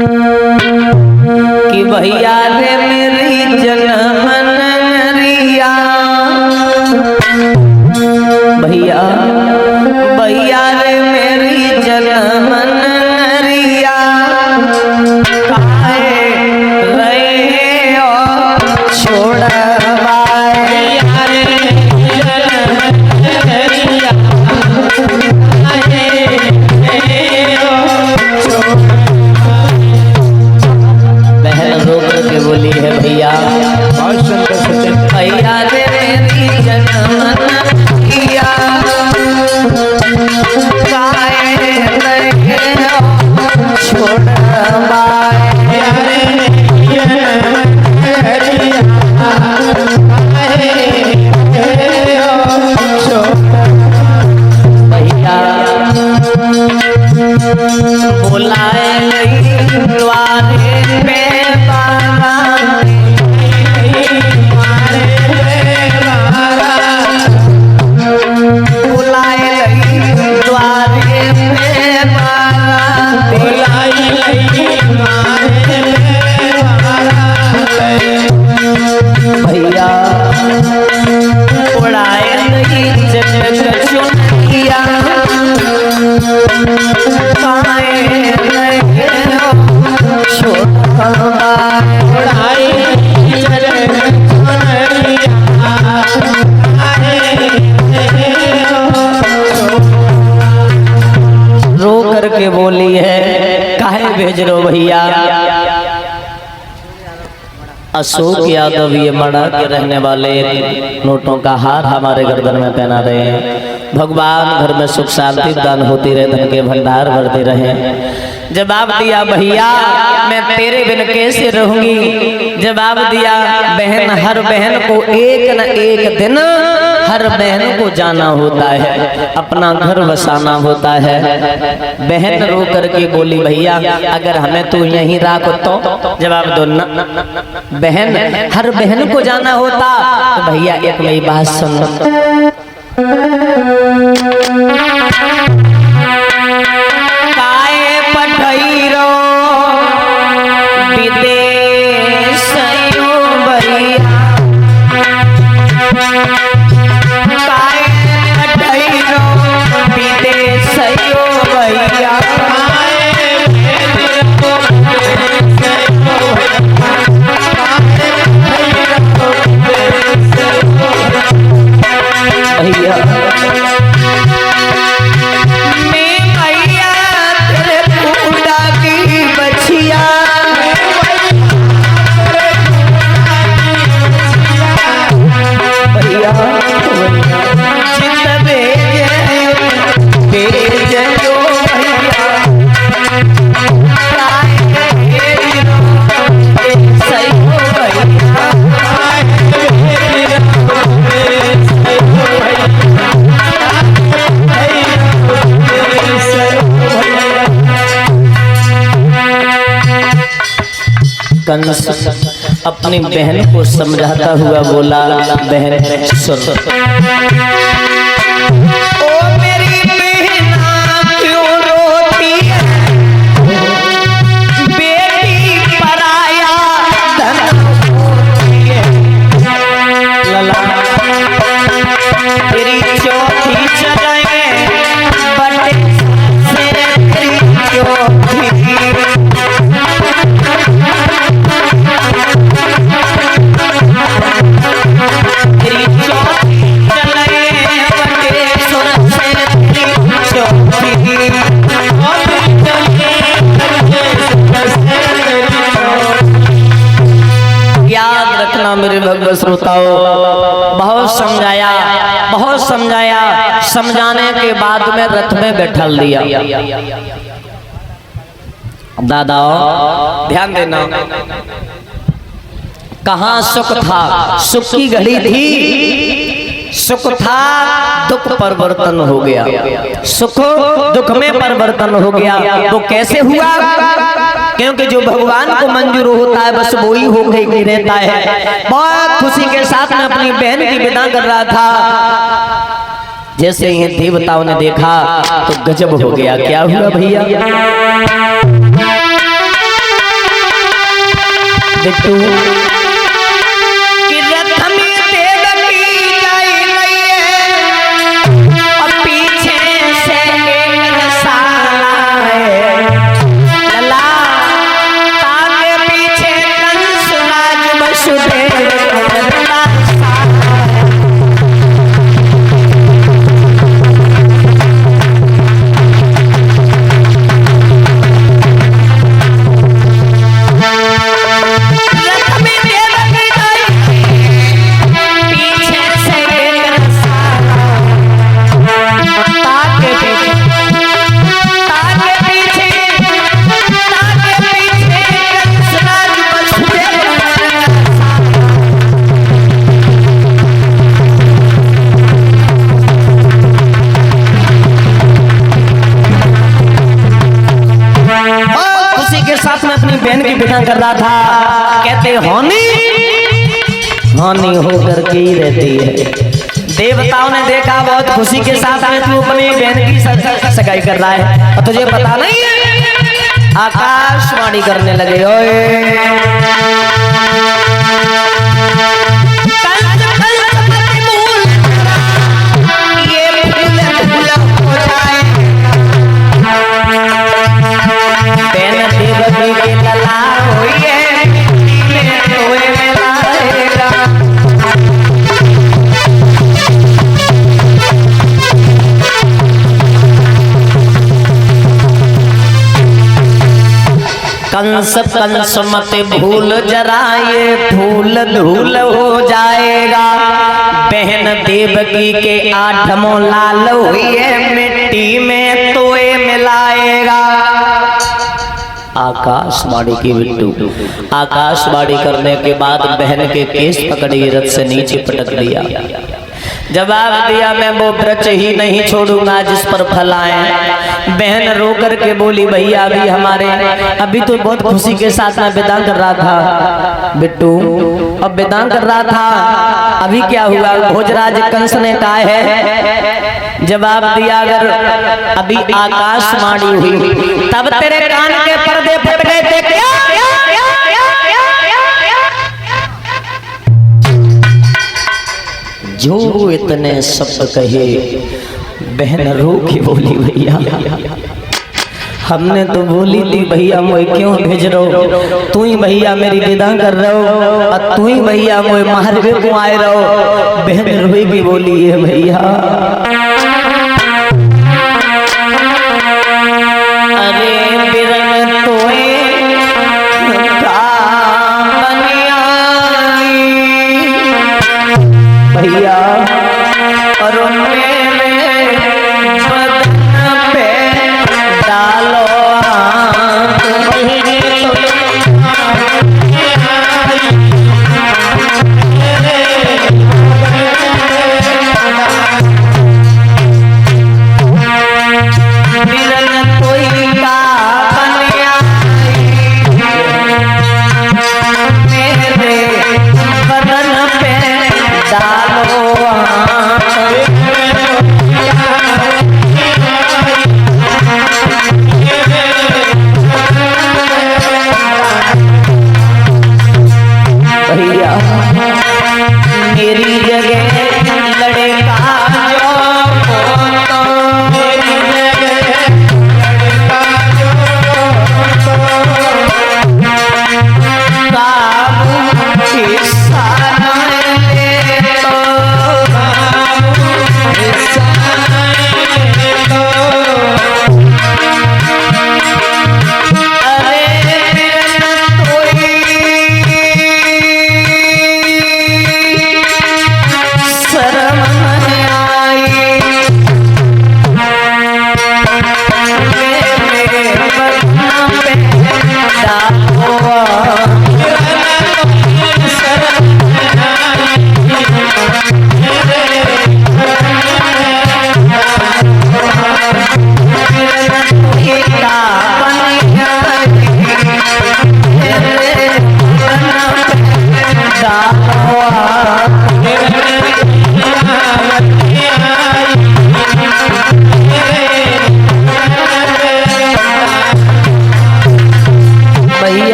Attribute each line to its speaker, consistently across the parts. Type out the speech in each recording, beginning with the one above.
Speaker 1: कि भैया रे मेरी जनमनरिया, भैया भैया रे मेरी जनमनरिया, काहे रहे हो छोड़वाए रे जनमनरिया, बहन रो करके बोली है भैया भैया रे मेरी जनमनरिया, काहे रहे हो छोड़वाए रे जनमनरिया, काहे रहे हो भैया बुलाए द्वारे पे बाबा, बुलाए द्वारे पे बाबा, भैया उड़ाए जगत चुनिया, रो करके बोली है काहे भेज रो भैया। अशोक यादव ये मड़ा के रहने वाले नोटों का हार हमारे गर्दन में पहना रहे हैं। भगवान घर में सुख शांति दान होती रहे, धन के भंडार भरते रहे। जवाब दिया भैया मैं तेरे बिन कैसे रहूंगी। जवाब दिया बहन हर बहन को एक न एक दिन हर बहन को जाना होता है, अपना घर बसाना होता है। बहन रो करके बोली भैया अगर हमें तू यहीं राख तो। जवाब दो न बहन हर बहन को जाना होता। तो भैया एक मेरी बात सुन, काहे पठैरो विदेश भैया, काहे पठैरो विदेश भैया, भैया मैं भैया तेरे फूटा की बछिया, भैया जित भेजे जो भैया, सही हो भैया, कंस अपनी बहन को समझाता हुआ बोला बहन सुन, ओ मेरी बहना क्यों रोती है, बेटी पराया धन होती है, लला तेरी चौथी चलाए बड़े से तेरी चौथी, याद रखना मेरे भक्त श्रोताओं, बहुत समझाया, समझाने के बाद में रथ में बैठल दिया। दादा ध्यान देना, कहाँ सुख था, सुख की घड़ी थी, सुख था दुख परिवर्तन हो गया, सुख दुख में परिवर्तन हो गया। वो कैसे हुआ, क्योंकि जो भगवान को मंजूर होता है बस वो ही हो गई रहता है। बहुत खुशी के साथ में अपनी बहन की विदा कर रहा था, जैसे ही देवताओं ने देखा तो गजब हो गया। क्या हुआ भैया, बिट्टू कि रथ में देवकी जाई रही है और पीछे से एक रसाला है लला ताके पीछे कंस राज वसुदेव कर रहा था। कहते होनी होनी होकर के ही रहती है। देवताओं ने देखा बहुत खुशी के साथ में तू अपनी बहन की सगाई कर रहा है और तुझे पता नहीं है। आकाशवाणी करने लगे कंस कंस मत भूल जरा ये फूल धूल हो जाएगा। बहन देवकी के आठमों लाल हुई है मिट्टी में तोए मिलाएगा। आकाशवाणी की बिट्टू आकाशवाणी करने के बाद बहन के केस पकड़ी रथ से नीचे पटक दिया। जवाब दिया मैं वो वृक्ष ही नहीं छोड़ूंगा जिस पर फल आए। बहन रो कर के बोली भैया अभी हमारे अभी तो बहुत खुशी के साथ मैं विदा कर रहा था बिट्टू अब विदा कर रहा था अभी क्या हुआ। भोजराज कंस ने कहा है जवाब दिया अगर अभी आकाशवाणी हुई तब तेरे कान के पर्दे फट गए थे क्या? जो इतने शब्द कहे बहन रो के बोली भैया हमने तो बोली थी भैया मोए क्यों भेज रहो तू ही भैया मेरी विदा कर रहो और तू ही भैया मोए मारवे को आए रहो। बहन रोई भी बोली है भैया अरे बिरन तोए भैया और बदन पे डालो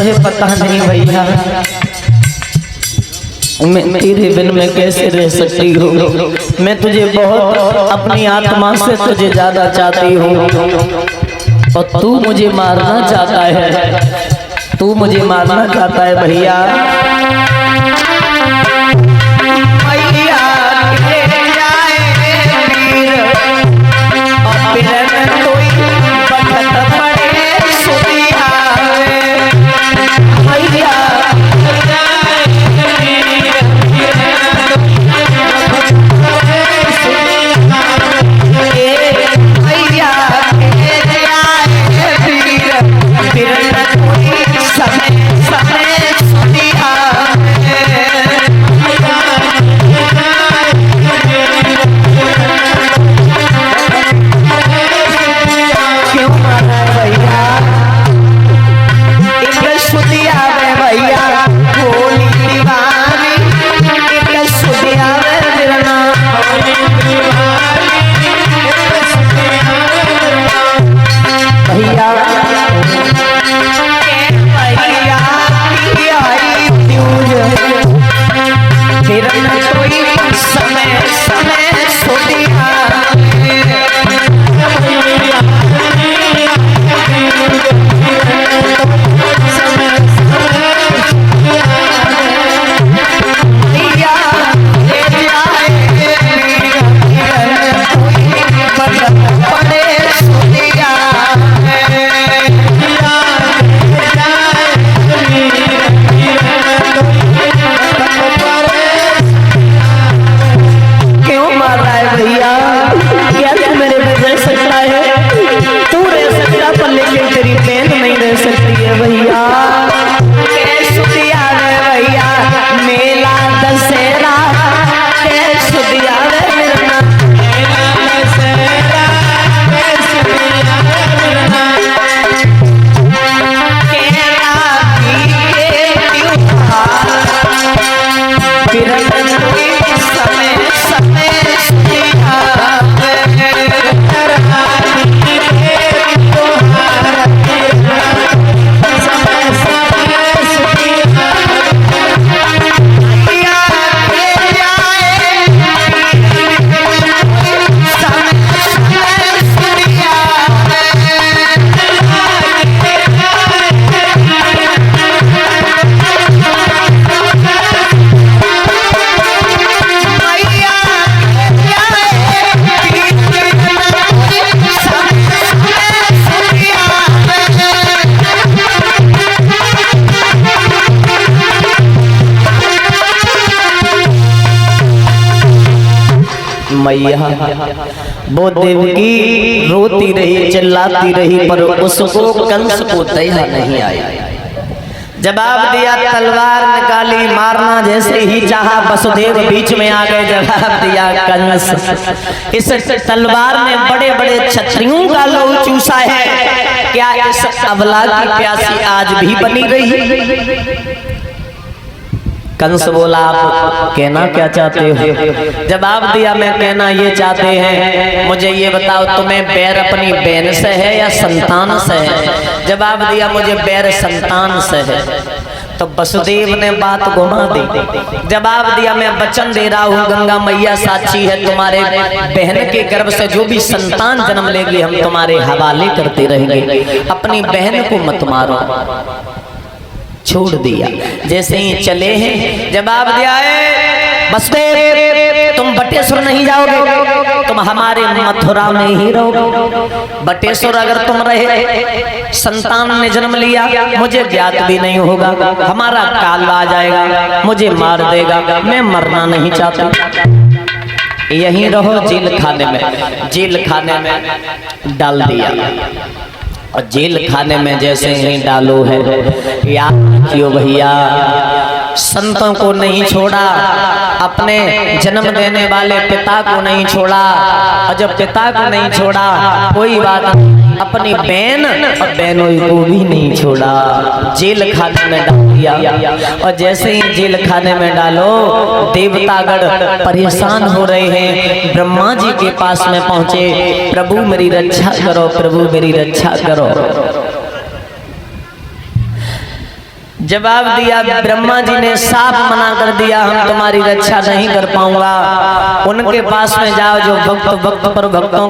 Speaker 1: तुम्हें पता नहीं भैया, मैं तेरे बिन में कैसे रह सकती हूँ। मैं तुझे बहुत अपनी आत्मा से तुझे ज्यादा चाहती हूँ और तू मुझे मारना चाहता है, तू मुझे मारना चाहता है भैया। मैया वो देवकी रोती रही, चिल्लाती रही, पर उसको कंस को दया नहीं आई। जवाब दिया, तलवार निकाली, मारना जैसे ही चाहा वसुदेव बीच में आ गए। जवाब दिया, कंस इस तलवार ने बड़े बड़े क्षत्रियों का लहू चूसा है, क्या इस अबला की प्यासी आज भी बनी रही? कंस बोला, आप कहना क्या चाहते हो? जवाब दिया, मैं कहना ये चाहते हैं, मुझे ये बताओ तुम्हें बैर अपनी बहन से है या संतान से है? जवाब दिया, मुझे बैर संतान से है। तो वसुदेव ने बात घुमा दी। जवाब दिया, मैं वचन दे रहा हूँ, गंगा मैया साक्षी है, तुम्हारे बहन के गर्भ से जो भी संतान जन्म लेगी हम तुम्हारे हवाले करते रहेंगे, अपनी बहन को मत मारो। छोड़ दिया। जैसे ही चले हैं, जवाब दिया है, वसुदेव तुम बटेश्वर नहीं जाओगे, तुम हमारे मथुरा में ही रहोगे। बटेश्वर अगर तुम रहे, संतान ने जन्म लिया, मुझे ज्ञात भी नहीं होगा, हमारा काल आ जाएगा, मुझे मार देगा, मैं मरना नहीं चाहता। यहीं रहो जेल खाने में। जेल खाने में डाल दिया और जेल खाने में जैसे ही डालो है, याद रखियो भैया, संतों को नहीं छोड़ा, अपने जन्म देने वाले पिता को नहीं छोड़ा, और जब पिता को नहीं छोड़ा कोई बात नहीं, अपनी बहन और बहनों को भी नहीं छोड़ा, जेल खाने में डाल दिया। और जैसे ही जेल खाने में डालो, देवतागण परेशान हो रहे हैं, ब्रह्मा जी के पास में पहुंचे, प्रभु मेरी रक्षा करो, प्रभु मेरी रक्षा करो। जवाब दिया, ब्रह्मा जी ने साफ मना कर दिया, हम तुम्हारी रक्षा नहीं कर पाऊंगा। उनके पास में जाओ जो वक्त वक्त पर भक्तों